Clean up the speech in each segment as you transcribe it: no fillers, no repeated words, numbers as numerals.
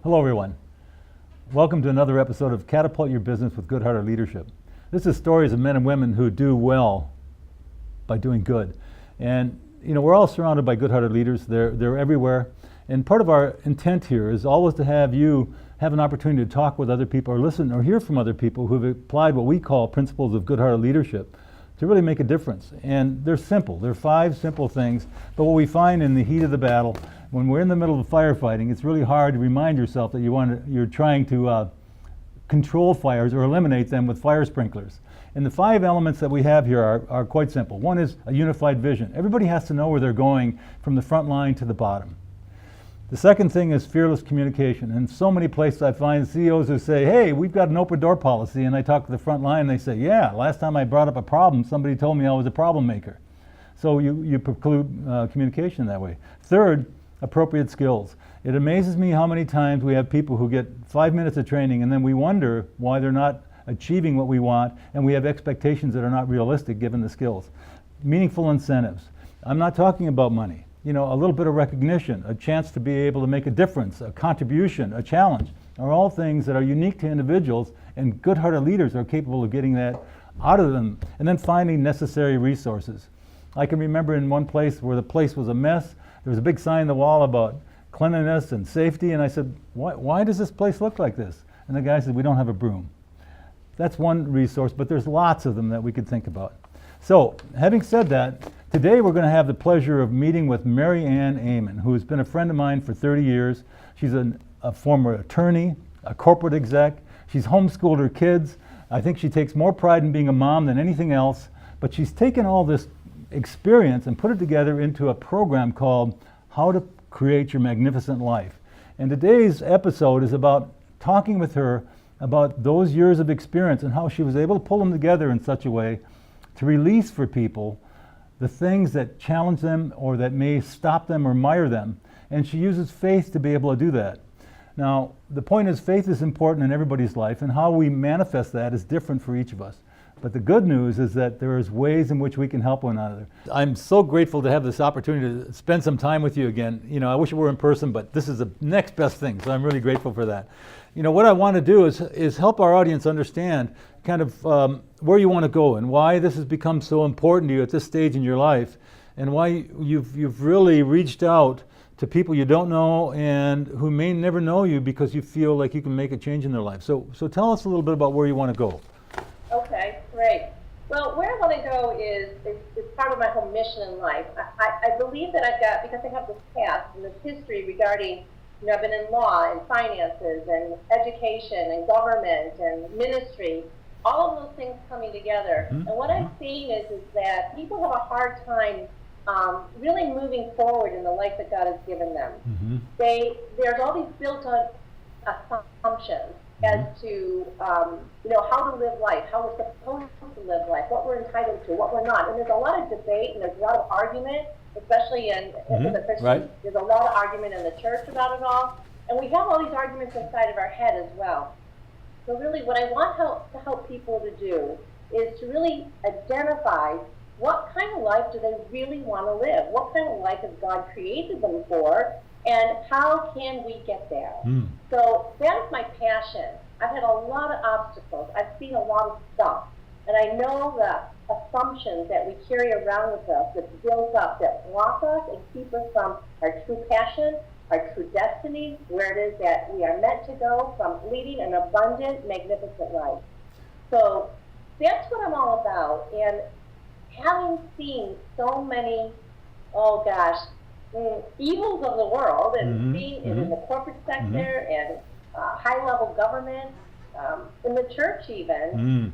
Hello everyone. Welcome to another episode of Catapult Your Business with Good-Hearted Leadership. This is stories of men and women who do well by doing good. And we're all surrounded by good-hearted leaders. They're everywhere. And part of our intent here is always to have you have an opportunity to talk with other people or listen or hear from other people who've applied what we call principles of good-hearted leadership to really make a difference. And they're simple. They're 5 simple things. But what we find in the heat of the battle, when we're in the middle of firefighting, it's really hard to remind yourself that you're trying to control fires or eliminate them with fire sprinklers. And the 5 elements that we have here are quite simple. One is a unified vision. Everybody has to know where they're going from the front line to the bottom. The second thing is fearless communication. In so many places I find CEOs who say, hey, we've got an open door policy, and I talk to the front line and they say, yeah, last time I brought up a problem, somebody told me I was a problem maker. So you preclude communication that way. Third, appropriate skills. It amazes me how many times we have people who get 5 minutes of training and then we wonder why they're not achieving what we want, and we have expectations that are not realistic given the skills. Meaningful incentives. I'm not talking about money. A little bit of recognition, a chance to be able to make a difference, a contribution, a challenge, are all things that are unique to individuals, and good-hearted leaders are capable of getting that out of them. And then finding necessary resources. I can remember in one place where the place was a mess, there was a big sign on the wall about cleanliness and safety, and I said, why does this place look like this? And the guy said, we don't have a broom. That's one resource, but there's lots of them that we could think about. So, having said that, today we're going to have the pleasure of meeting with Mary Ann Amon, who has been a friend of mine for 30 years. She's a former attorney, a corporate exec. She's homeschooled her kids. I think she takes more pride in being a mom than anything else, but she's taken all this experience and put it together into a program called How to Create Your Magnificent Life. And today's episode is about talking with her about those years of experience and how she was able to pull them together in such a way to release for people the things that challenge them or that may stop them or mire them. And she uses faith to be able to do that. Now, the point is faith is important in everybody's life, and how we manifest that is different for each of us. But the good news is that there is ways in which we can help one another. I'm so grateful to have this opportunity to spend some time with you again. I wish it were in person, but this is the next best thing, so I'm really grateful for that. What I want to do is help our audience understand kind of where you want to go and why this has become so important to you at this stage in your life, and why you've really reached out to people you don't know and who may never know you because you feel like you can make a change in their life. So tell us a little bit about where you want to go. Okay, great. Well, where I want to go is part of my whole mission in life. I believe that because I have this past and this history regarding, I've been in law and finances and education and government and ministry, all of those things coming together. Mm-hmm. And what I'm seeing is that people have a hard time really moving forward in the life that God has given them. Mm-hmm. There's all these built-on assumptions as to how to live life, how we're supposed to live life, what we're entitled to, what we're not. And there's a lot of debate and there's a lot of argument, especially in the Christian. Right. There's a lot of argument in the church about it all. And we have all these arguments inside of our head as well. So really what I want to help people to do is to really identify what kind of life do they really want to live? What kind of life has God created them for? And how can we get there? So that's my passion. I've had a lot of obstacles. I've seen a lot of stuff. And I know the assumptions that we carry around with us that build up, that block us and keep us from our true passion, our true destiny, where it is that we are meant to go, from leading an abundant, magnificent life. So that's what I'm all about. And having seen so many, evils of the world, and seeing it in the corporate sector and high-level government, in the church even,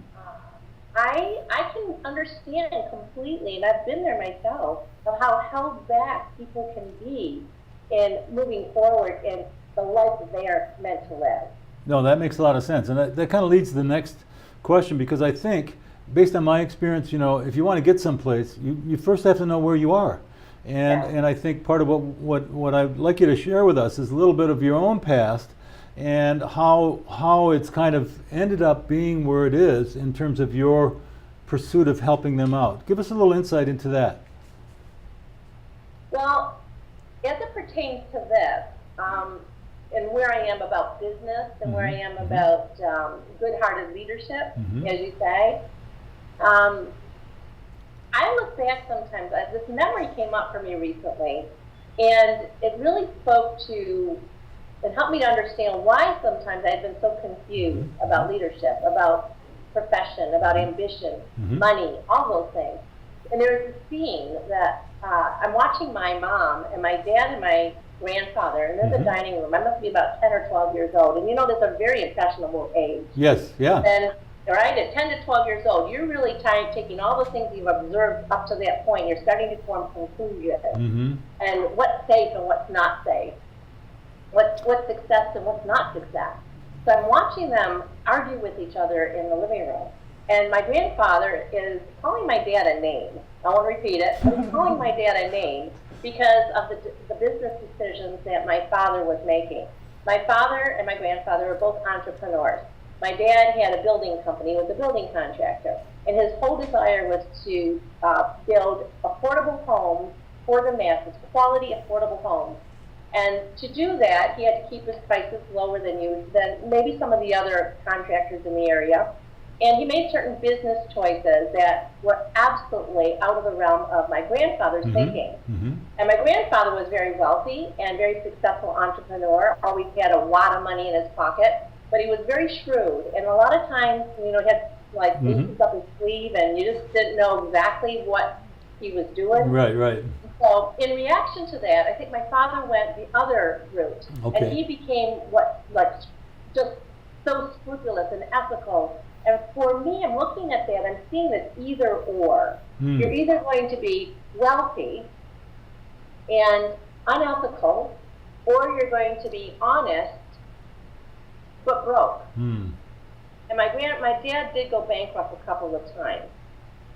I can understand completely, and I've been there myself, of how held back people can be in moving forward in the life that they are meant to live. No, that makes a lot of sense, and that kind of leads to the next question, because I think, based on my experience, if you want to get someplace, you first have to know where you are. And I think part of what I'd like you to share with us is a little bit of your own past and how it's kind of ended up being where it is in terms of your pursuit of helping them out. Give us a little insight into that. Well, as it pertains to this, and where I am about business and where I am about good-hearted leadership, as you say. I look back sometimes, this memory came up for me recently, and it really spoke to and helped me to understand why sometimes I've been so confused about leadership, about profession, about ambition, money, all those things. And there's this scene that I'm watching my mom and my dad and my grandfather, and they're in the dining room. I must be about 10 or 12 years old. And you know, that's a very impressionable age. Yes, yeah. And right, at 10 to 12 years old, you're really taking all the things you've observed up to that point. You're starting to form conclusions. And what's safe and what's not safe. What's success and what's not success. So I'm watching them argue with each other in the living room. And my grandfather is calling my dad a name. I won't repeat it, but he's calling my dad a name because of the business decisions that my father was making. My father and my grandfather were both entrepreneurs. My dad had a building company, was a building contractor, and his whole desire was to build affordable homes for the masses, quality affordable homes. And to do that, he had to keep his prices lower than maybe some of the other contractors in the area. And he made certain business choices that were absolutely out of the realm of my grandfather's thinking. And my grandfather was very wealthy and very successful entrepreneur, always had a lot of money in his pocket, but he was very shrewd. And a lot of times, you know, he had like aces up his sleeve and you just didn't know exactly what he was doing. Right. So in reaction to that, I think my father went the other route. And he became just so scrupulous and ethical. And for me, I'm looking at that, I'm seeing this either or. You're either going to be wealthy and unethical, or you're going to be honest but broke. And my dad did go bankrupt a couple of times.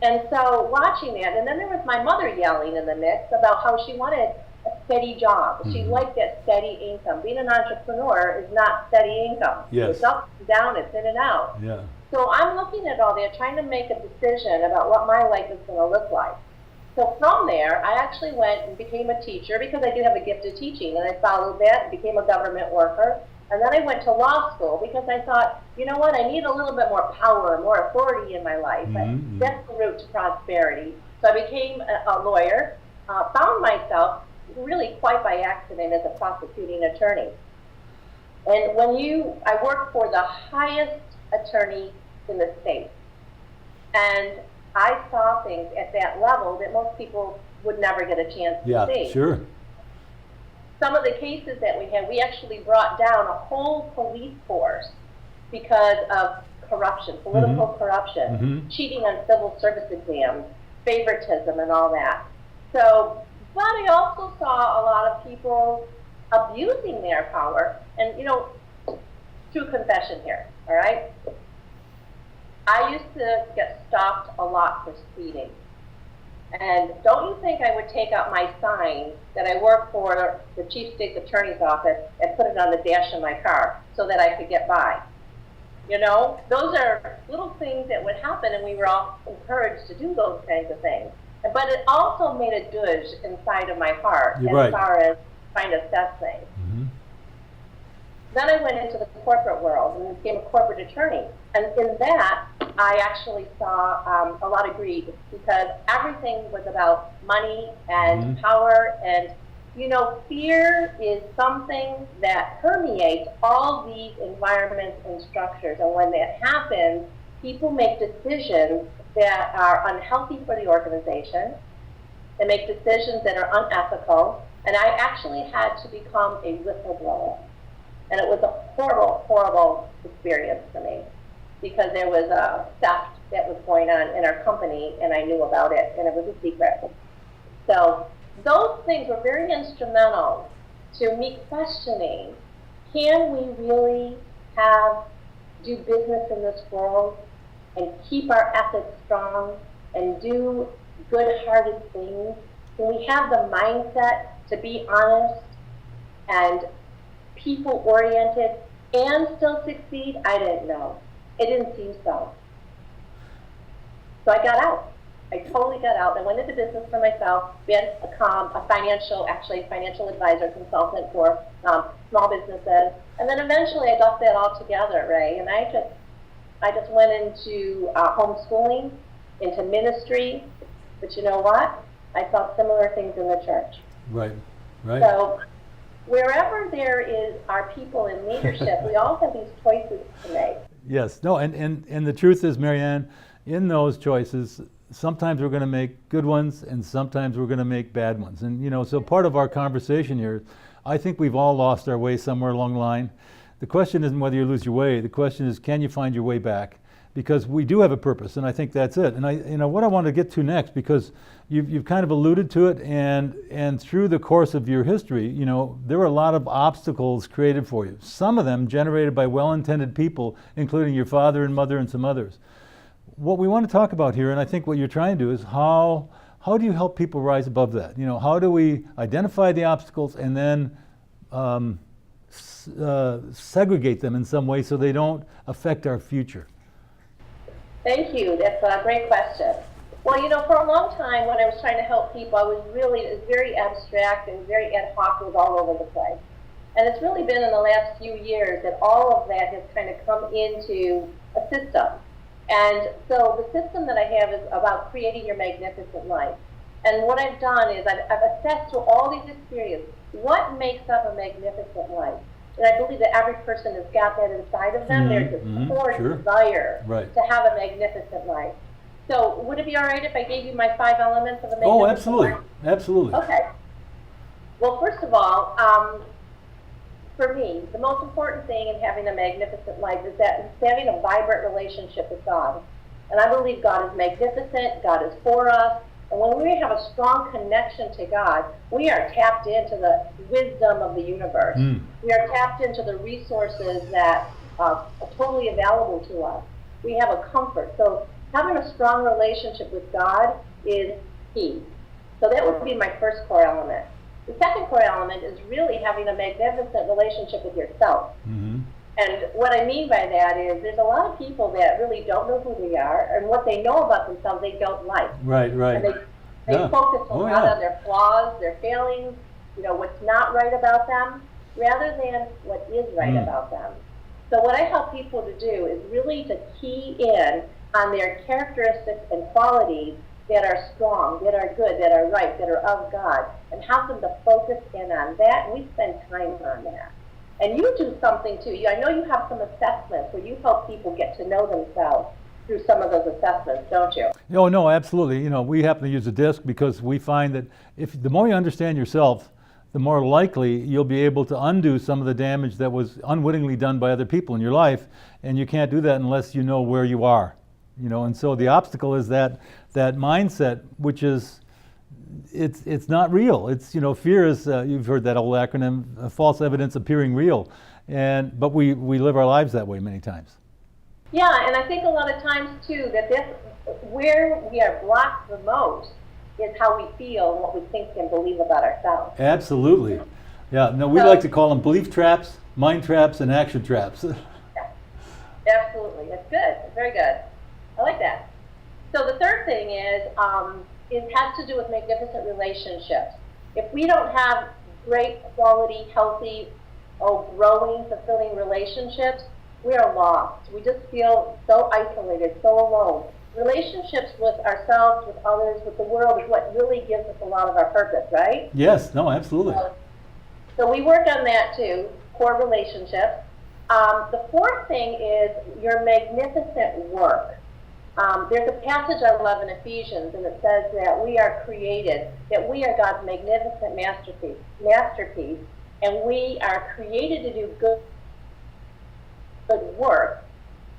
And so watching that, and then there was my mother yelling in the mix about how she wanted a steady job. She liked that steady income. Being an entrepreneur is not steady income. Yes. It's up and down, it's in and out. Yeah. So I'm looking at all that, trying to make a decision about what my life is going to look like. So from there, I actually went and became a teacher because I do have a gift of teaching, and I followed that and became a government worker. And then I went to law school because I thought, you know what, I need a little bit more power, more authority in my life. And that's the route to prosperity. So I became a lawyer, found myself really quite by accident as a prosecuting attorney. And I worked for the highest attorney in the state. And I saw things at that level that most people would never get a chance to see. Yeah, sure. Some of the cases that we actually brought down a whole police force because of corruption, political corruption, cheating on civil service exams, favoritism, and all that. So, but I also saw a lot of people abusing their power. And, you know, true confession here, all right? I used to get stopped a lot for speeding. And don't you think I would take out my sign that I work for the Chief State's Attorney's Office and put it on the dash of my car so that I could get by? You know, those are little things that would happen, and we were all encouraged to do those kinds of things. But it also made a douche inside of my heart as far as trying to assess things. Then I went into the corporate world and became a corporate attorney. And in that, I actually saw a lot of greed because everything was about money and power. And, you know, fear is something that permeates all these environments and structures. And when that happens, people make decisions that are unhealthy for the organization. They make decisions that are unethical. And I actually had to become a whistleblower. And it was a horrible, horrible experience for me because there was a theft that was going on in our company and I knew about it and it was a secret. So those things were very instrumental to me questioning, can we really do business in this world and keep our ethics strong and do good-hearted things? Can we have the mindset to be honest and people-oriented and still succeed? I didn't know. It didn't seem so. So I got out. I totally got out. I went into business for myself, been a financial advisor, consultant for small businesses, and then eventually I got that all together, Ray, and I just went into homeschooling, into ministry, but you know what? I saw similar things in the church. Right, right. So wherever are people in leadership, we all have these choices to make. Yes, no, and the truth is, Marianne, in those choices, sometimes we're going to make good ones and sometimes we're going to make bad ones. And, you know, so part of our conversation here, I think we've all lost our way somewhere along the line. The question isn't whether you lose your way. The question is, can you find your way back? Because we do have a purpose, and I think that's it. And what I want to get to next, because you've kind of alluded to it, and through the course of your history, you know, there were a lot of obstacles created for you. Some of them generated by well-intended people, including your father and mother and some others. What we want to talk about here, and I think what you're trying to do, is how do you help people rise above that? You know, how do we identify the obstacles and then segregate them in some way so they don't affect our future? Thank you. That's a great question. Well, you know, for a long time when I was trying to help people, it was very abstract and very ad hoc. It was all over the place. And it's really been in the last few years that all of that has kind of come into a system. And so the system that I have is about creating your magnificent life. And what I've done is I've assessed through all these experiences what makes up a magnificent life. And I believe that every person has got that inside of them. There's this core desire to have a magnificent life. So would it be all right if I gave you my 5 elements of a magnificent life? Absolutely. Absolutely. Okay. Well, first of all, for me, the most important thing in having a magnificent life is having a vibrant relationship with God. And I believe God is magnificent, God is for us, and when we have a strong connection to God, we are tapped into the wisdom of the universe. We are tapped into the resources that are totally available to us. We have a comfort. So having a strong relationship with God is key. So that would be my first core element. The second core element is really having a magnificent relationship with yourself. And what I mean by that is there's a lot of people that really don't know who they are, and what they know about themselves they don't like. Right. And they focus a lot on their flaws, their failings, you know, what's not right about them, rather than what is right about them. So what I help people to do is really to key in on their characteristics and qualities that are strong, that are good, that are right, that are of God, and have them to focus in on that, and we spend time on that. And you do something too. I know you have some assessments where you help people get to know themselves through some of those assessments, don't you? No, absolutely. You know, we happen to use a disc because we find that the more you understand yourself, the more likely you'll be able to undo some of the damage that was unwittingly done by other people in your life, and you can't do that unless you know where you are. You know, and so the obstacle is that mindset, which is it's not real. It's, you know, fear is you've heard that old acronym, false evidence appearing real, but we live our lives that way many times. Yeah, and I think a lot of times too that where we are blocked the most is how we feel and what we think and believe about ourselves. Absolutely. Yeah. No, we like to call them belief traps, mind traps, and action traps. Yeah, absolutely. That's good. That's very good. I like that. So the third thing is it has to do with magnificent relationships. If we don't have great quality, healthy, growing, fulfilling relationships, we are lost. We just feel so isolated, so alone. Relationships with ourselves, with others, with the world is what really gives us a lot of our purpose, right? Yes, no, absolutely. So we work on that too, core relationships. The fourth thing is your magnificent work. There's a passage I love in Ephesians, and it says that we are created, that we are God's magnificent masterpiece, and we are created to do good work,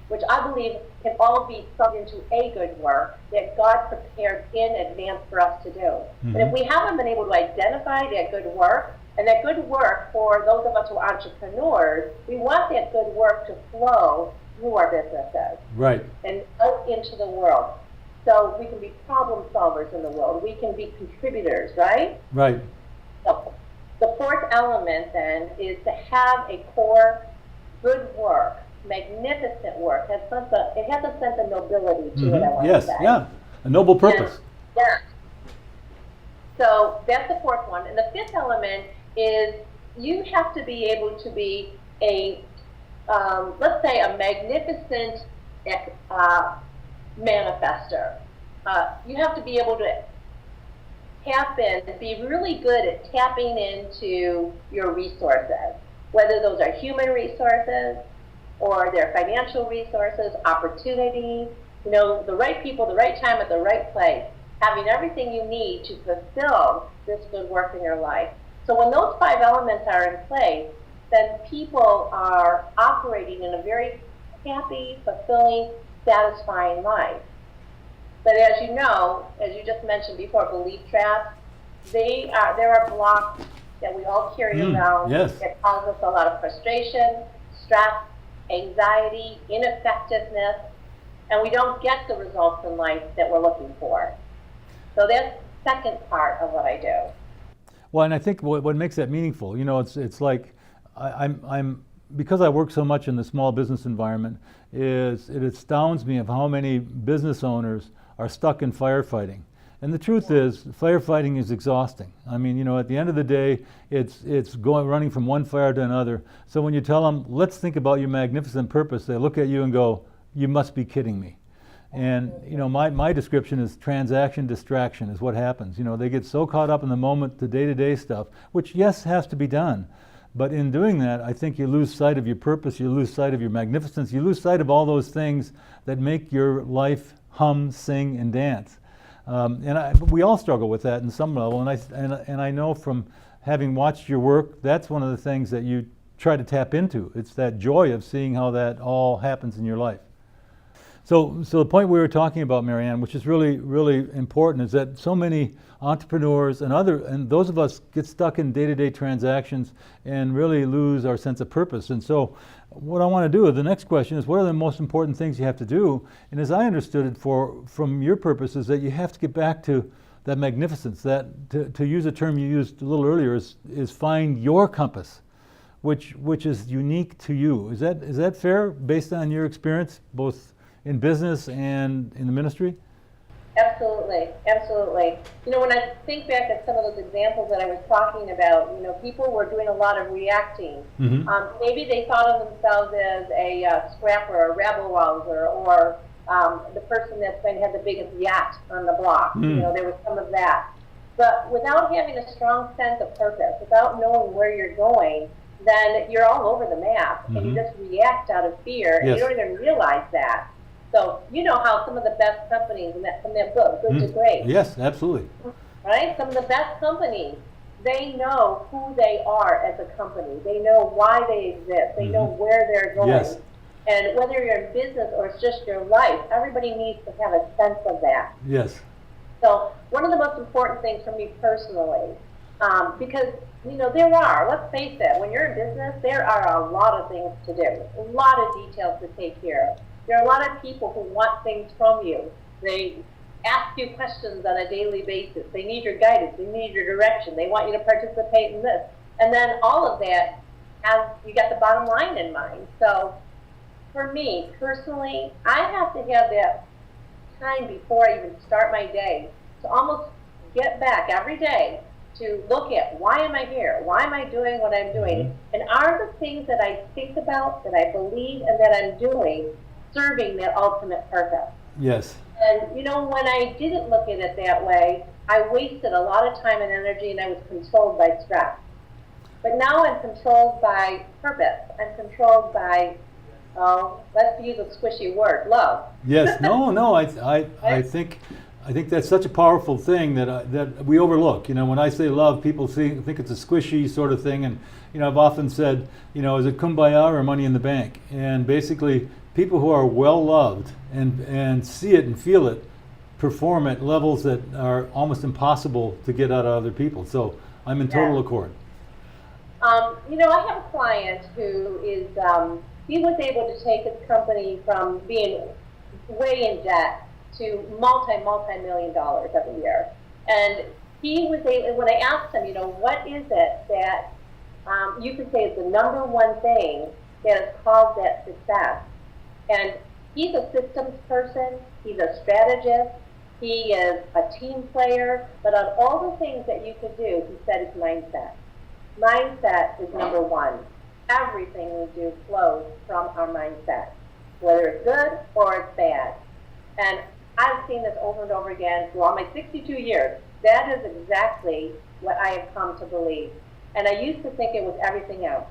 which I believe can all be summed into a good work that God prepared in advance for us to do. And if we haven't been able to identify that good work, and that good work for those of us who are entrepreneurs, we want that good work to flow through our businesses. Right. And out into the world. So we can be problem solvers in the world. We can be contributors, right? Right. So the fourth element then is to have a core good work, magnificent work. It has a sense of nobility to it, I want to say. Yeah. a noble purpose. Yeah. So that's the fourth one. And the fifth element is you have to be able to be a, let's say, a magnificent manifester. You have to be able to be really good at tapping into your resources, whether those are human resources or they're financial resources, opportunities, the right people, the right time at the right place, having everything you need to fulfill this good work in your life. So when those 5 elements are in place, then people are operating in a very happy, fulfilling, satisfying life. But as you know, as you just mentioned before, belief traps, there are blocks that we all carry around that cause us a lot of frustration, stress, anxiety, ineffectiveness, and we don't get the results in life that we're looking for. So that's the second part of what I do. Well, and I think what makes that meaningful, it's like I'm because I work so much in the small business environment, it astounds me of how many business owners are stuck in firefighting. And the truth is, firefighting is exhausting. I mean, at the end of the day, it's running from one fire to another. So when you tell them, let's think about your magnificent purpose, they look at you and go, you must be kidding me. And my description is transaction distraction is what happens. They get so caught up in the moment, the day-to-day stuff, which yes has to be done. But in doing that, I think you lose sight of your purpose, you lose sight of your magnificence, you lose sight of all those things that make your life hum, sing, and dance. We all struggle with that in some level, and I know from having watched your work, that's one of the things that you try to tap into. It's that joy of seeing how that all happens in your life. So the point we were talking about, Marianne, which is really, really important, is that so many entrepreneurs and those of us get stuck in day-to-day transactions and really lose our sense of purpose. And so what I want to do, the next question is, what are the most important things you have to do? And as I understood it from your purpose, is that you have to get back to that magnificence, that to use a term you used a little earlier, is find your compass, which is unique to you. Is that fair based on your experience, both in business and in the ministry? Absolutely, absolutely. When I think back at some of those examples that I was talking about, people were doing a lot of reacting. Mm-hmm. Maybe they thought of themselves as a scrapper, a rabble-rouser, or the person that's going to have the biggest yacht on the block. Mm. There was some of that. But without having a strong sense of purpose, without knowing where you're going, then you're all over the map, mm-hmm. and you just react out of fear, and you don't even realize that. So you know how some of the best companies from that book, Good to Great. Yes, absolutely. Right? Some of the best companies, they know who they are as a company. They know why they exist. They mm-hmm. know where they're going. Yes. And whether you're in business or it's just your life, everybody needs to have a sense of that. Yes. So one of the most important things for me personally, because let's face it, when you're in business, there are a lot of things to do, a lot of details to take care of. There are a lot of people who want things from you. They ask you questions on a daily basis. They need your guidance. They need your direction. They want you to participate in this. And then all of that, you got the bottom line in mind. So for me, personally, I have to have that time before I even start my day to almost get back every day to look at, why am I here? Why am I doing what I'm doing? Mm-hmm. And are the things that I think about, that I believe, and that I'm doing serving that ultimate purpose? Yes. And when I didn't look at it that way, I wasted a lot of time and energy, and I was controlled by stress. But now I'm controlled by purpose. I'm controlled by, let's use a squishy word, love. Yes. No. I think that's such a powerful thing that we overlook. When I say love, people think it's a squishy sort of thing, and I've often said, is it kumbaya or money in the bank? And basically, people who are well loved and see it and feel it perform at levels that are almost impossible to get out of other people. So I'm in total accord. I have a client who is, he was able to take his company from being way in debt to multi-million dollars every year. And he was able, when I asked him, what is it that you could say is the number one thing that has caused that success? And he's a systems person, he's a strategist, He is a team player, but on all the things that you could do, he said it's mindset. Mindset is number one. Everything we do flows from our mindset, whether it's good or it's bad. And I've seen this over and over again through all my 62 years. That is exactly what I have come to believe. And I used to think it was everything else.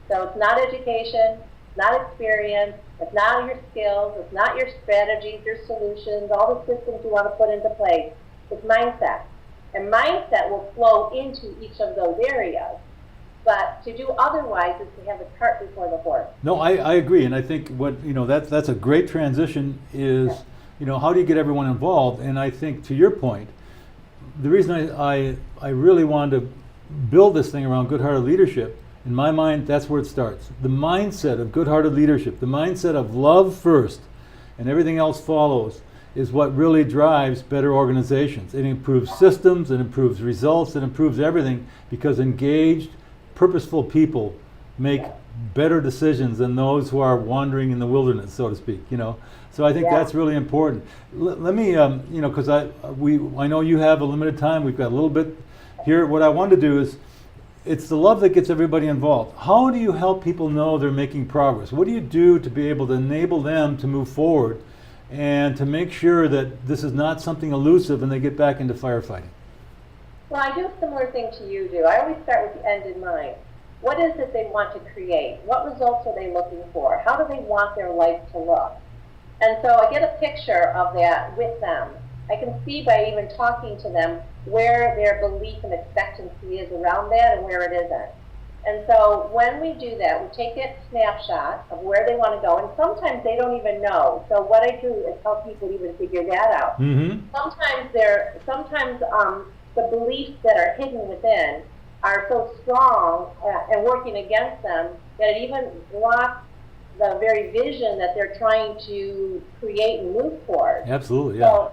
So it's not education, it's not experience, it's not your skills, it's not your strategies, your solutions, all the systems you want to put into place. It's mindset. And mindset will flow into each of those areas. But to do otherwise is to have the cart before the horse. No, I agree, and I think that's a great transition is, how do you get everyone involved? And I think to your point, the reason I really wanted to build this thing around good-hearted leadership, in my mind, that's where it starts. The mindset of good-hearted leadership, the mindset of love first, and everything else follows, is what really drives better organizations. It improves systems, it improves results, it improves everything, because engaged, purposeful people make better decisions than those who are wandering in the wilderness, so to speak. So I think that's really important. Let me, because I know you have a limited time. We've got a little bit here. What I want to do is, it's the love that gets everybody involved. How do you help people know they're making progress? What do you do to be able to enable them to move forward and to make sure that this is not something elusive and they get back into firefighting? Well, I do a similar thing to you do. I always start with the end in mind. What is it they want to create? What results are they looking for? How do they want their life to look? And so I get a picture of that with them. I can see by even talking to them where their belief and expectancy is around that and where it isn't. And so when we do that, we take that snapshot of where they want to go, and sometimes they don't even know. So what I do is help people even figure that out. Mm-hmm. Sometimes the beliefs that are hidden within are so strong and working against them that it even blocks the very vision that they're trying to create and move toward. Absolutely, yeah. So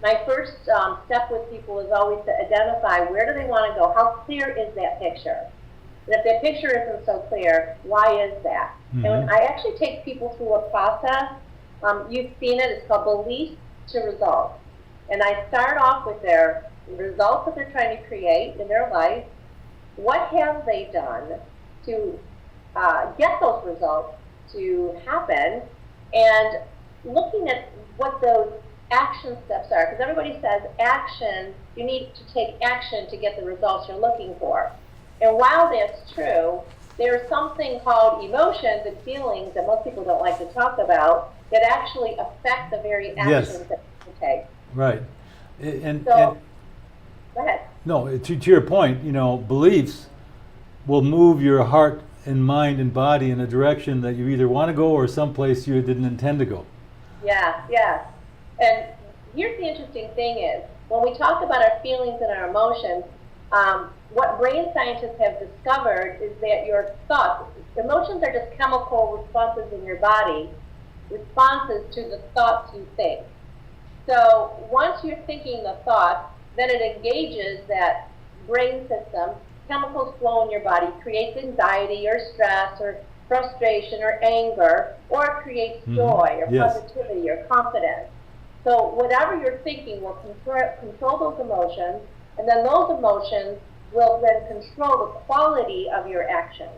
my first step with people is always to identify where do they want to go, how clear is that picture? And if that picture isn't so clear, why is that? Mm-hmm. And I actually take people through a process. You've seen it, it's called belief to results. And I start off with their results that they're trying to create in their life. What have they done to get those results to happen? And looking at what those action steps are, because everybody says action, you need to take action to get the results you're looking for. And while that's true, there's something called emotions and feelings that most people don't like to talk about that actually affect the very actions that you take. Right. Go ahead. No, to your point, beliefs will move your heart and mind and body in a direction that you either want to go or someplace you didn't intend to go. Yeah. And here's the interesting thing is, when we talk about our feelings and our emotions, what brain scientists have discovered is that your thoughts, emotions are just chemical responses in your body, responses to the thoughts you think. So once you're thinking the thought, then it engages that brain system, chemicals flow in your body, creates anxiety or stress or frustration or anger, or it creates joy or positivity or confidence. So whatever you're thinking will control those emotions, and then those emotions will then control the quality of your actions.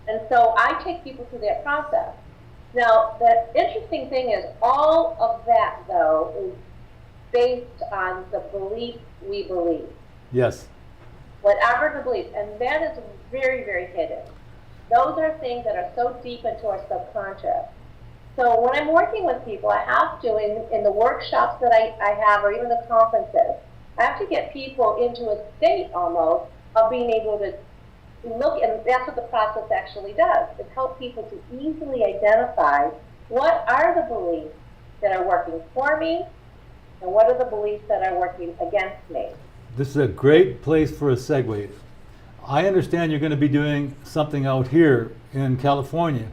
And so I take people through that process. Now, the interesting thing is all of that, though, is based on the belief we believe. Yes. Whatever the belief, and that is very, very hidden. Those are things that are so deep into our subconscious. So when I'm working with people, I have to, in the workshops that I have, or even the conferences, I have to get people into a state almost of being able to look, and that's what the process actually does. It helps people to easily identify what are the beliefs that are working for me, and what are the beliefs that are working against me. This is a great place for a segue. I understand you're going to be doing something out here in California.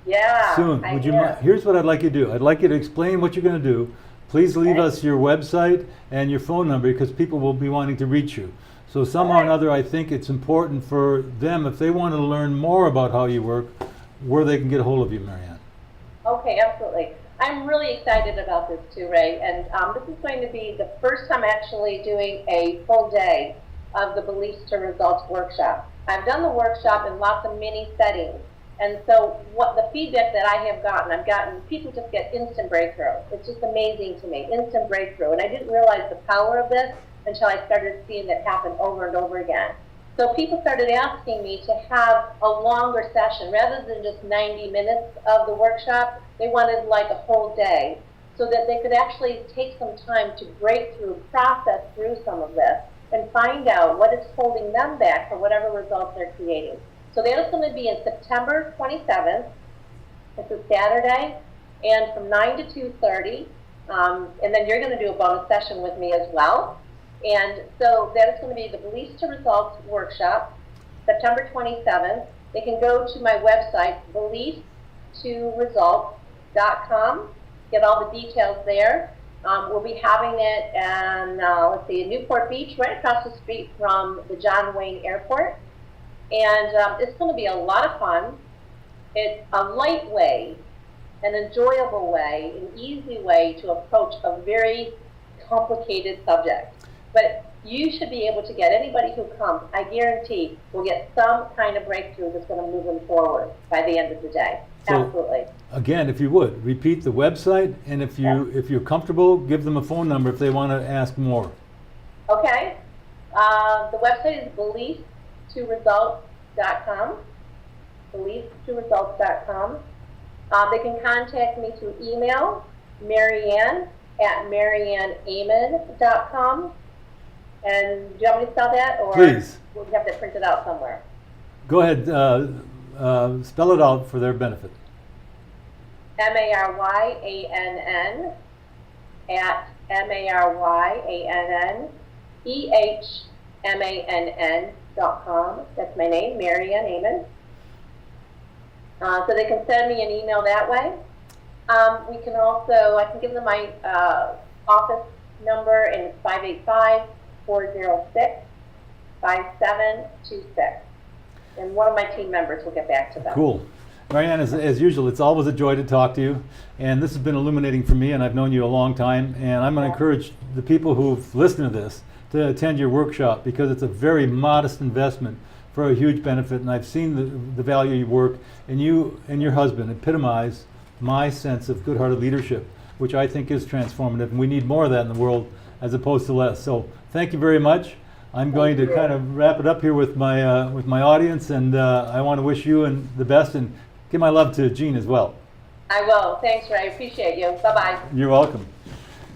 Yeah. Soon. Would you mind? Here's what I'd like you to do. I'd like you to explain what you're going to do. Please leave us your website and your phone number, because people will be wanting to reach you. So somehow or another, I think it's important for them, if they want to learn more about how you work, where they can get a hold of you, Marianne. Okay, absolutely. I'm really excited about this too, Ray. And this is going to be the first time actually doing a full day of the Beliefs to Results workshop. I've done the workshop in lots of mini settings. And so what the feedback that I have gotten, I've gotten people just get instant breakthrough. It's just amazing to me, instant breakthrough. And I didn't realize the power of this until I started seeing it happen over and over again. So people started asking me to have a longer session. Rather than just 90 minutes of the workshop, they wanted like a whole day so that they could actually take some time to break through, process through some of this, and find out what is holding them back for whatever results they're creating. So that is going to be in September 27th. It's a Saturday, and from 9 to 2:30. And then you're going to do a bonus session with me as well. And so that is going to be the Beliefs to Results workshop, September 27th. They can go to my website, beliefstoresults.com, get all the details there. We'll be having it in Newport Beach, right across the street from the John Wayne Airport. And it's going to be a lot of fun. It's a light way, an enjoyable way, an easy way to approach a very complicated subject. But you should be able to get anybody who comes, I guarantee, will get some kind of breakthrough that's going to move them forward by the end of the day. So, absolutely. Again, if you would, repeat the website, and if you're comfortable, give them a phone number if they want to ask more. Okay. The website is beliefstoresults.com. Beliefstoresults.com. They can contact me through email, marianne@marianneaman.com. And do you want me to spell that, or Please. We'll have that printed out somewhere? Go ahead, spell it out for their benefit. MARYANN at MARYANNEHMANN.com. That's my name, Marianne Aman. So they can send me an email that way. We can also, I can give them my office number, and it's 585-406-5726. And one of my team members will get back to them. Cool. Marianne, as usual, it's always a joy to talk to you, and this has been illuminating for me, and I've known you a long time, and I'm going to encourage the people who've listened to this to attend your workshop, because it's a very modest investment for a huge benefit, and I've seen the value of your work, and you and your husband epitomize my sense of good-hearted leadership, which I think is transformative, and we need more of that in the world as opposed to less. So thank you very much. I'm going to kind of wrap it up here with my audience, and I want to wish you and the best, and give my love to Jean as well. I will. Thanks, Ray. I appreciate you. Bye-bye. You're welcome.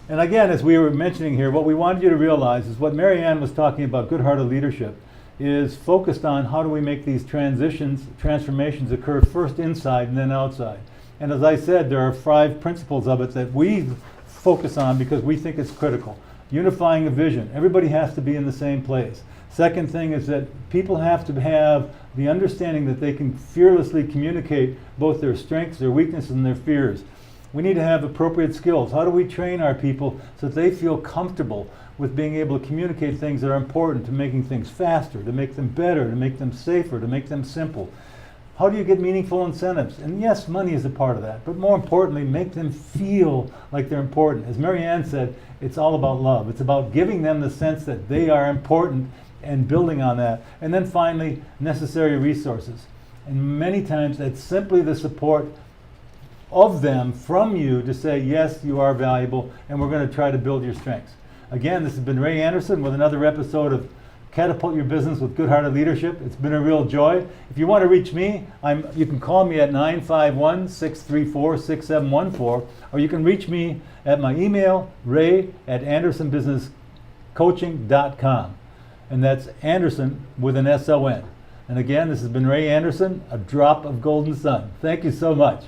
And again, as we were mentioning here, what we wanted you to realize is what Marianne was talking about, good-hearted leadership, is focused on how do we make these transformations occur first inside and then outside. And as I said, there are 5 principles of it that we focus on because we think it's critical. Unifying a vision. Everybody has to be in the same place. Second thing is that people have to have the understanding that they can fearlessly communicate both their strengths, their weaknesses, and their fears. We need to have appropriate skills. How do we train our people so that they feel comfortable with being able to communicate things that are important, to making things faster, to make them better, to make them safer, to make them simple? How do you get meaningful incentives? And yes, money is a part of that, but more importantly, make them feel like they're important. As Marianne said, it's all about love. It's about giving them the sense that they are important and building on that. And then finally, necessary resources. And many times that's simply the support of them from you to say, yes, you are valuable, and we're going to try to build your strengths. Again, this has been Ray Anderson with another episode of Catapult Your Business with Good-Hearted Leadership. It's been a real joy. If you want to reach me, you can call me at 951-634-6714, or you can reach me at my email, ray@andersonbusinesscoaching.com. And that's Anderson with an S-O-N. And again, this has been Ray Anderson, a drop of golden sun. Thank you so much.